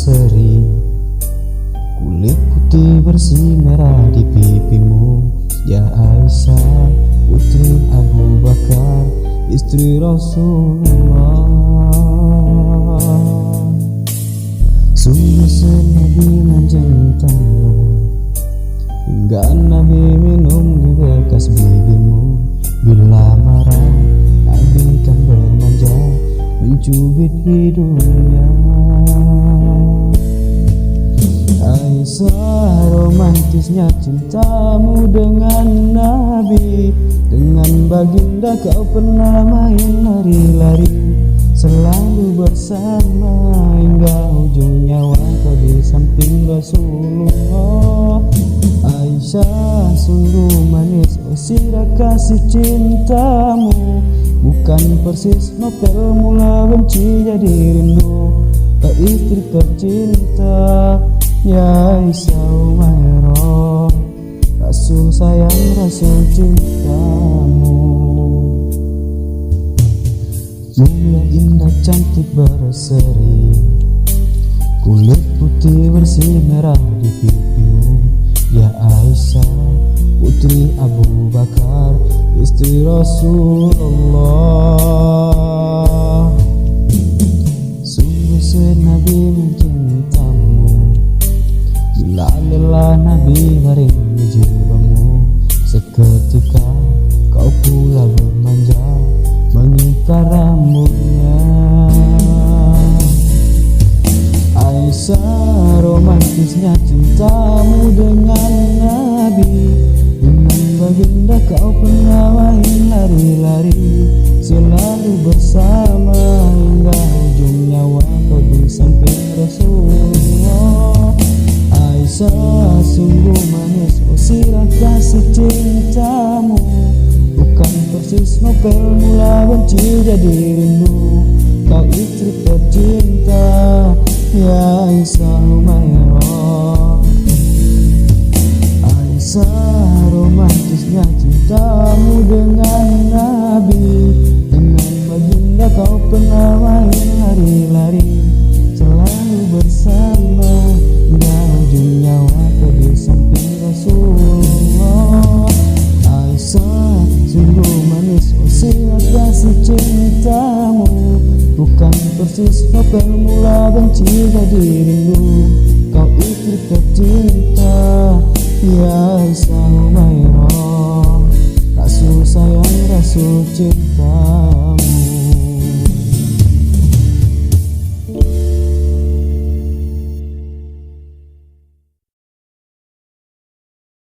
berseri, kulit putih bersih merah di pipimu. Ya Aisyah putri Abu Bakar, istri Rasulullah. Sungguh Nabi mencintamu, hingga Nabi minum di bekas bibimu. Bila marah Nabi kan bermanja, mencubit hidungnya. Aisyah, romantisnya cintamu dengan Nabi. Dengan baginda kau pernah main lari-lari, selalu bersama hingga ujung nyawa kau di samping Rasulullah. Aisyah, sungguh manis sirah kasih cintamu, bukan persis novel mula benci jadi rindu. Kau istri tercinta, ya Aisyah Umairah, Rasul sayang, Rasul cintamu. Mulia indah cantik berseri, kulit putih bersih merah di pipimu. Ya Aisyah putri Abu Bakar, istri Rasulullah. Sungguh Nabi mencintamu, bila lelah Nabi baring di jilbamu. Seketika kau pula bermanja, mengikat rambutnya. Aisyah, romantisnya cintamu dengan Nabi. Dengan baginda kau pernah main lari-lari, selalu bersama hingga ujung nyawa kau di samping Rasulullah. Aisyah, sungguh manis sirah kasih cintamu, bukan persis novel mula benci jadi rindu. Kau istri tercinta, ya Aisyah Umairah. Aisyah, romantisnya cintamu dengan Nabi. Dengan baginda kau pernah main lari-lari, selalu bersama hingga ujung nyawa kau di samping Rasulullah. Aisyah, sungguh manis sirah kasih cintamu, bukan persis novel mula benci jadi rindu. Kau istri tercinta, ya Aisyah Umairah, Rasul sayang, Rasul cinta.